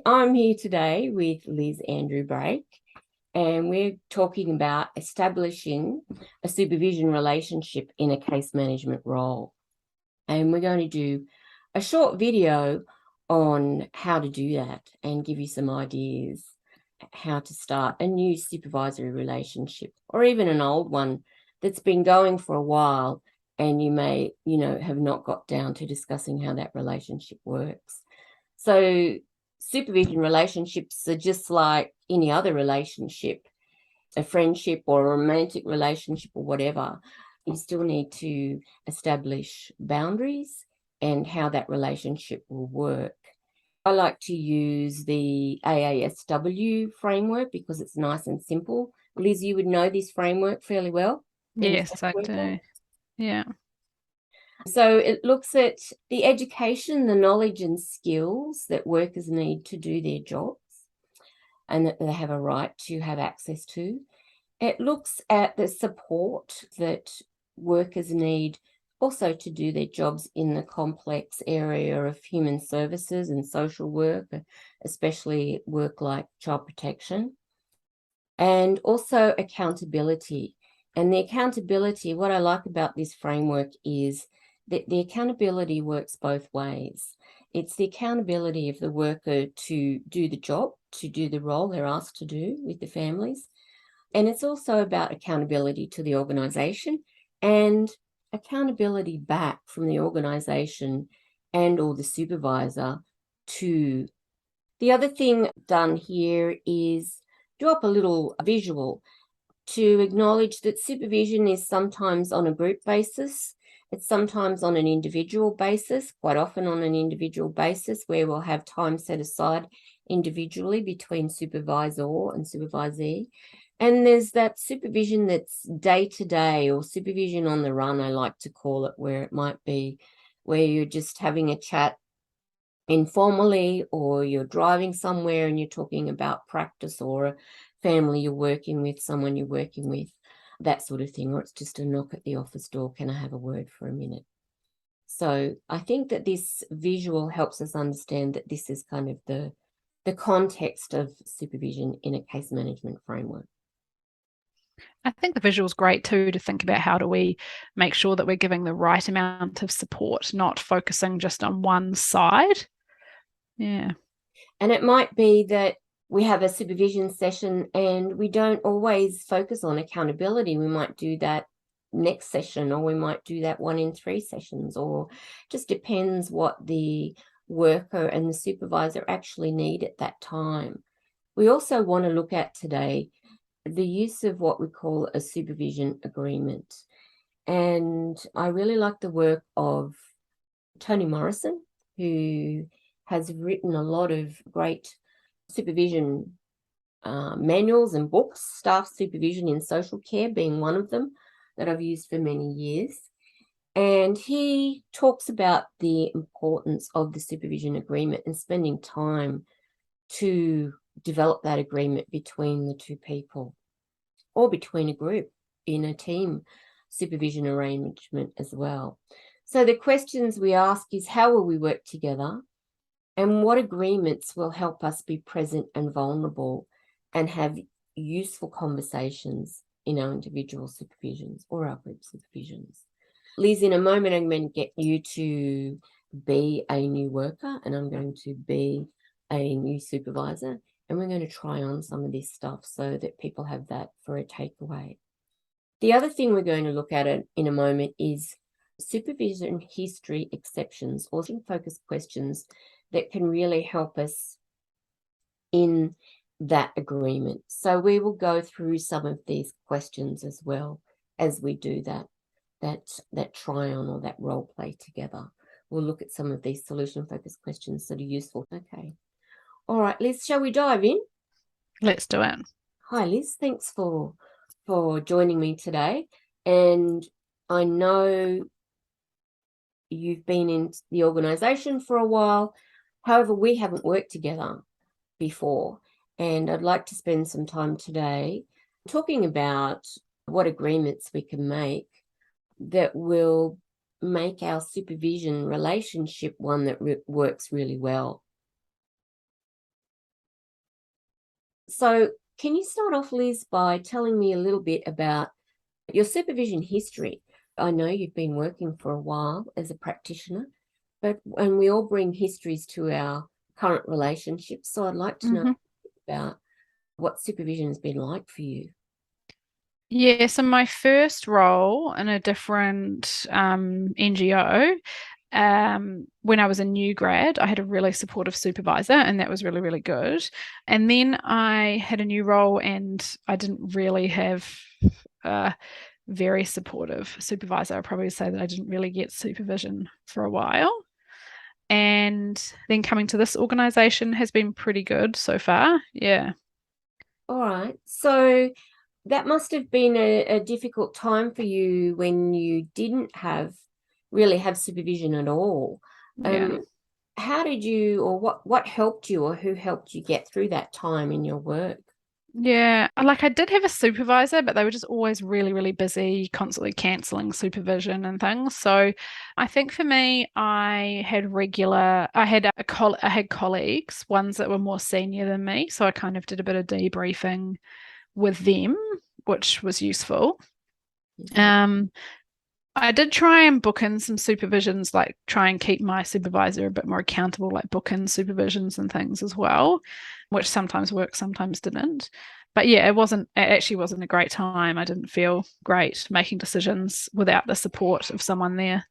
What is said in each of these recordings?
I'm here today with Liz Andrew Brake, and we're talking about establishing a supervision relationship in a case management role. And we're going to do a short video on how to do that and give you some ideas how to start a new supervisory relationship, or even an old one that's been going for a while and you may, have not got down to discussing how that relationship works. So supervision relationships are just like any other relationship, a friendship or a romantic relationship or whatever. You still need to establish boundaries and how that relationship will work. I like to use the AASW framework because it's nice and simple. Liz, you would know this framework fairly well. Yes, I do. Yeah. So it looks at the education, the knowledge and skills that workers need to do their jobs and that they have a right to have access to. It looks at the support that workers need also to do their jobs in the complex area of human services and social work, especially work like child protection, and also accountability. And the accountability, what I like about this framework is that the accountability works both ways. It's the accountability of the worker to do the job, to do the role they're asked to do with the families. And it's also about accountability to the organisation and accountability back from the organisation and or the supervisor to. The other thing done here is drop a little visual to acknowledge that supervision is sometimes on a group basis. It's sometimes on an individual basis, quite often on an individual basis, where we'll have time set aside individually between supervisor and supervisee. And there's that supervision that's day to day, or supervision on the run, I like to call it, where it might be where you're just having a chat informally, or you're driving somewhere and you're talking about practice or a family you're working with, someone you're working with, that sort of thing, or it's just a knock at the office door, can I have a word for a minute? So I think that this visual helps us understand that this is kind of the context of supervision in a case management framework. I think the visual is great too, to think about how do we make sure that we're giving the right amount of support, not focusing just on one side. Yeah. And it might be that we have a supervision session and we don't always focus on accountability. We might do that next session, or we might do that 1 in 3 sessions, or just depends what the worker and the supervisor actually need at that time. We also want to look at today the use of what we call a supervision agreement. And I really like the work of Toni Morrison, who has written a lot of great supervision manuals and books, staff supervision in social care being one of them that I've used for many years. And he talks about the importance of the supervision agreement and spending time to develop that agreement between the two people, or between a group in a team supervision arrangement as well. So the questions we ask is, how will we work together? And what agreements will help us be present and vulnerable and have useful conversations in our individual supervisions or our group supervisions? Liz, in a moment, I'm going to get you to be a new worker and I'm going to be a new supervisor. And we're going to try on some of this stuff so that people have that for a takeaway. The other thing we're going to look at in a moment is supervision history exceptions, or focus questions that can really help us in that agreement. So we will go through some of these questions as well as we do that try on or that role play together. We'll look at some of these solution focused questions that are useful. Okay. All right, Liz, shall we dive in? Let's do it. Hi, Liz. Thanks for joining me today. And I know you've been in the organisation for a while. However, we haven't worked together before. And I'd like to spend some time today talking about what agreements we can make that will make our supervision relationship one that works really well. So can you start off, Liz, by telling me a little bit about your supervision history? I know you've been working for a while as a practitioner, but and we all bring histories to our current relationships. So I'd like to know Hmm. about what supervision has been like for you. Yeah, so my first role in a different NGO, when I was a new grad, I had a really supportive supervisor, and that was really, really good. And then I had a new role, and I didn't really have a very supportive supervisor. I'd probably say that I didn't really get supervision for a while. And then coming to this organization has been pretty good so far. Yeah. All right. So that must have been a difficult time for you when you didn't really have supervision at all. Yeah. How did you, or what helped you, or who helped you get through that time in your work? Yeah, like I did have a supervisor, but they were just always really, really busy, constantly canceling supervision and things. So I think for me, I had colleagues, ones that were more senior than me. So I kind of did a bit of debriefing with them, which was useful. Okay. Um, I did try and book in some supervisions, like try and keep my supervisor a bit more accountable, like book in supervisions and things as well, which sometimes worked, sometimes didn't. But yeah, it actually wasn't a great time. I didn't feel great making decisions without the support of someone there.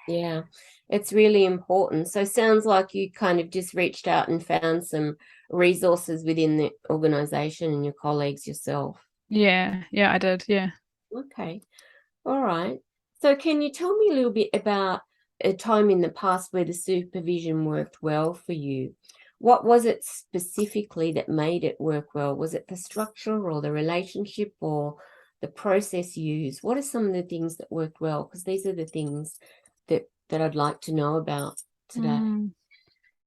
Yeah, it's really important. So sounds like you kind of just reached out and found some resources within the organization and your colleagues yourself. Yeah, yeah, I did. Yeah. Okay. All right. So can you tell me a little bit about a time in the past where the supervision worked well for you? What was it specifically that made it work well? Was it the structure or the relationship or the process used? What are some of the things that worked well? Because these are the things that I'd like to know about today. Mm.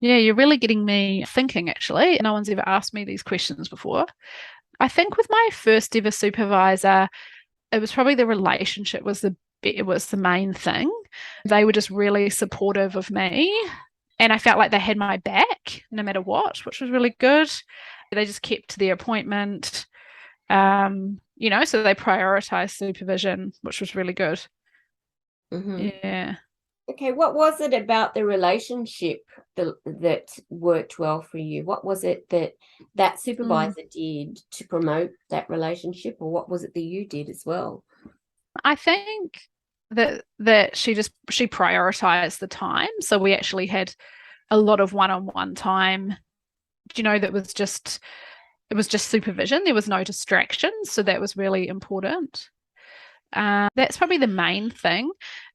Yeah, you're really getting me thinking, actually. No one's ever asked me these questions before. I think with my first ever supervisor, it was probably the relationship it was the main thing. They were just really supportive of me, and I felt like they had my back no matter what, which was really good. They just kept to their appointment, so they prioritized supervision, which was really good. Hmm. Yeah. Okay, what was it about the relationship that worked well for you? What was it that Mm. supervisor did to promote that relationship, or what was it that you did as well? I think that she prioritized the time, so we actually had a lot of one-on-one time. That it was just supervision. There was no distractions, so that was really important. That's probably the main thing.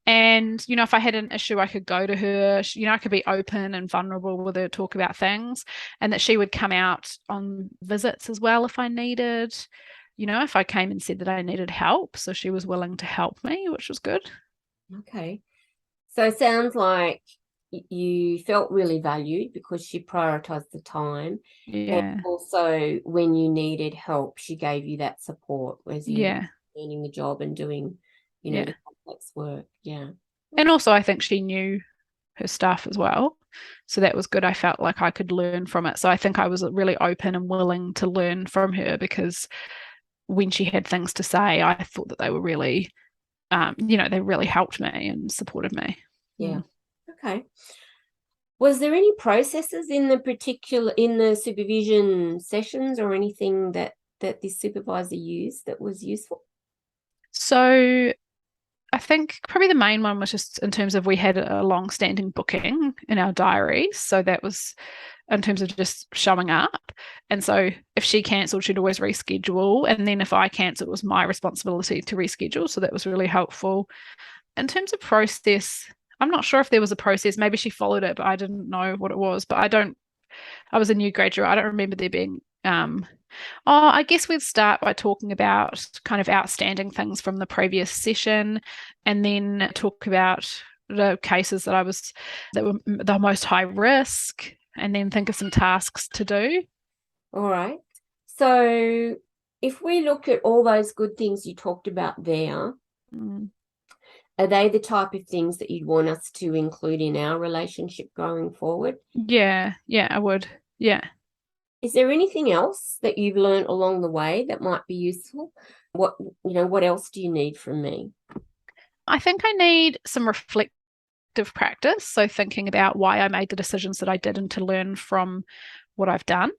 And if I had an issue, I could go to her. I could be open and vulnerable with her, talk about things, and that she would come out on visits as well if I needed. If I came and said that I needed help, so she was willing to help me, which was good. Okay. So it sounds like you felt really valued because she prioritized the time. And Yeah, also, when you needed help, she gave you that support as you were yeah, learning the job and doing, yeah. the complex work. Yeah. And also, I think she knew her stuff as well. So that was good. I felt like I could learn from it. So I think I was really open and willing to learn from her because when she had things to say, I thought that they were really, they really helped me and supported me. Yeah. Mm. Okay. Was there any processes in the supervision sessions or anything that this supervisor used that was useful? So I think probably the main one was just in terms of we had a long standing booking in our diaries. So that was in terms of just showing up. And so if she cancelled, she'd always reschedule. And then if I cancelled, it was my responsibility to reschedule. So that was really helpful. In terms of process, I'm not sure if there was a process. Maybe she followed it, but I didn't know what it was. But I was a new graduate. I don't remember there being I guess we'd start by talking about kind of outstanding things from the previous session, and then talk about the cases that were the most high risk, and then think of some tasks to do. All right. So if we look at all those good things you talked about there, Mm. are they the type of things that you'd want us to include in our relationship going forward? Yeah, yeah, I would. Yeah. Is there anything else that you've learned along the way that might be useful? What else do you need from me? I think I need some reflective practice. So thinking about why I made the decisions that I did and to learn from what I've done.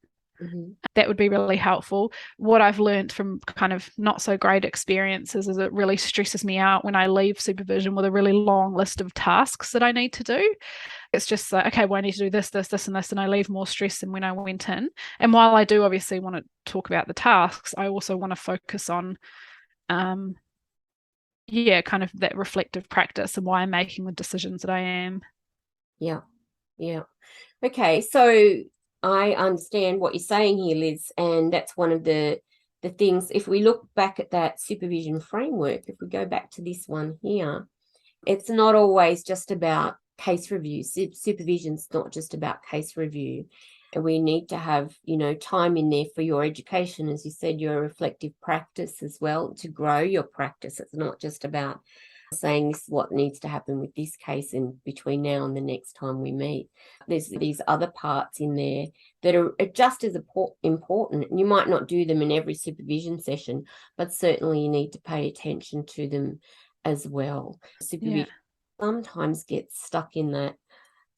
Mm-hmm. That would be really helpful. What I've learned from kind of not so great experiences is it really stresses me out when I leave supervision with a really long list of tasks that I need to do. It's just like, okay, well, I need to do this, this, this, and this, and I leave more stress than when I went in. And while I do obviously want to talk about the tasks, I also want to focus on, kind of that reflective practice and why I'm making the decisions that I am. Yeah. Yeah. Okay. So I understand what you're saying here, Liz, and that's one of the things. If we look back at that supervision framework, if we go back to this one here, it's not always just about case review. Supervision's not just about case review. And we need to have, time in there for your education, as you said, your reflective practice as well, to grow your practice. It's not just about saying this is what needs to happen with this case in between now and the next time we meet. There's these other parts in there that are just as important. You might not do them in every supervision session, but certainly you need to pay attention to them as well. Supervision sometimes gets stuck in that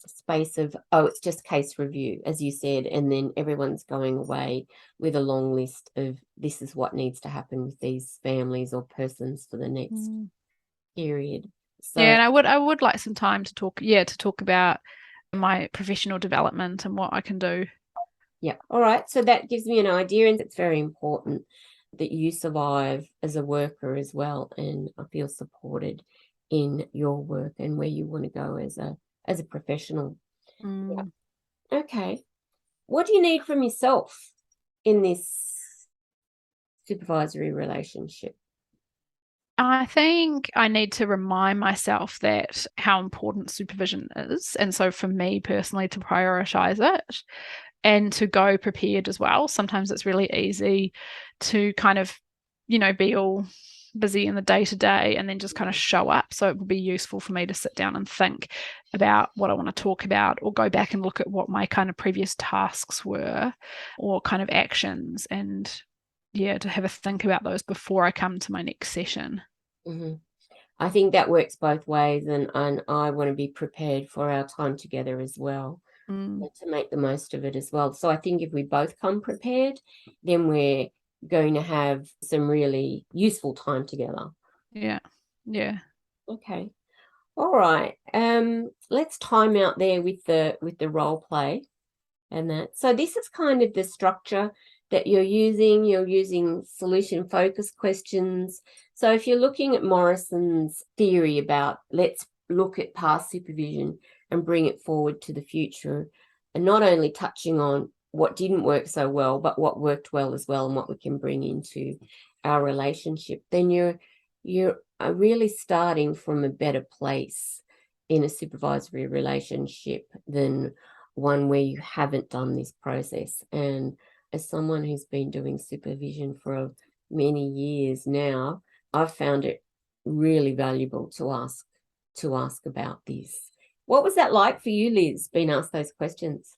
space of, oh, it's just case review, as you said, and then everyone's going away with a long list of this is what needs to happen with these families or persons for the next period. So and I would like some time to talk about my professional development and what I can do. yeah, all right. So that gives me an idea, and it's very important that you survive as a worker as well, and I feel supported in your work and where you want to go as a professional. Yeah. Okay. What do you need from yourself in this supervisory relationship? I think I need to remind myself that how important supervision is. And so for me personally, to prioritize it and to go prepared as well. Sometimes it's really easy to kind of, be all busy in the day to day and then just kind of show up. So it would be useful for me to sit down and think about what I want to talk about, or go back and look at what my kind of previous tasks were or kind of actions, and to have a think about those before I come to my next session. Mm-hmm. I think that works both ways, and I want to be prepared for our time together as well, to make the most of it as well. So I think if we both come prepared, then we're going to have some really useful time together. Yeah. Okay. All right. Let's time out there with the role play and that. So this is kind of the structure that you're using. You're using solution focused questions. So if you're looking at Morrison's theory about let's look at past supervision and bring it forward to the future, and not only touching on what didn't work so well, but what worked well as well and what we can bring into our relationship, then you're really starting from a better place in a supervisory relationship than one where you haven't done this process. And as someone who's been doing supervision for many years now, I've found it really valuable to ask about this. What was that like for you, Liz, being asked those questions?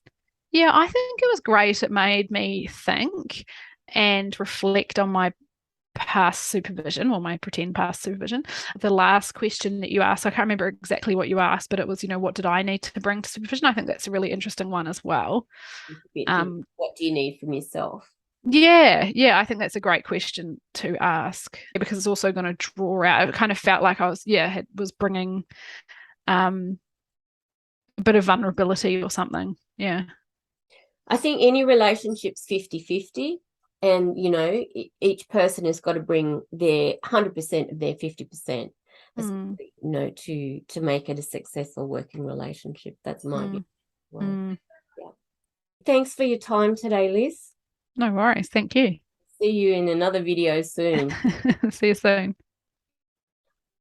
Yeah, I think it was great. It made me think and reflect on my past supervision, or my pretend past supervision. The last question that you asked, I can't remember exactly what you asked, but it was, what did I need to bring to supervision? I think that's a really interesting one as well. What do you need from yourself? Yeah, I think that's a great question to ask, because it's also going to draw out. It kind of felt like I was bringing a bit of vulnerability or something. Yeah. I think any relationship's 50-50, and each person has got to bring their 100% of their 50%, to make it a successful working relationship. That's my view. Well, yeah. Thanks for your time today, Liz. No worries. Thank you. See you in another video soon. See you soon.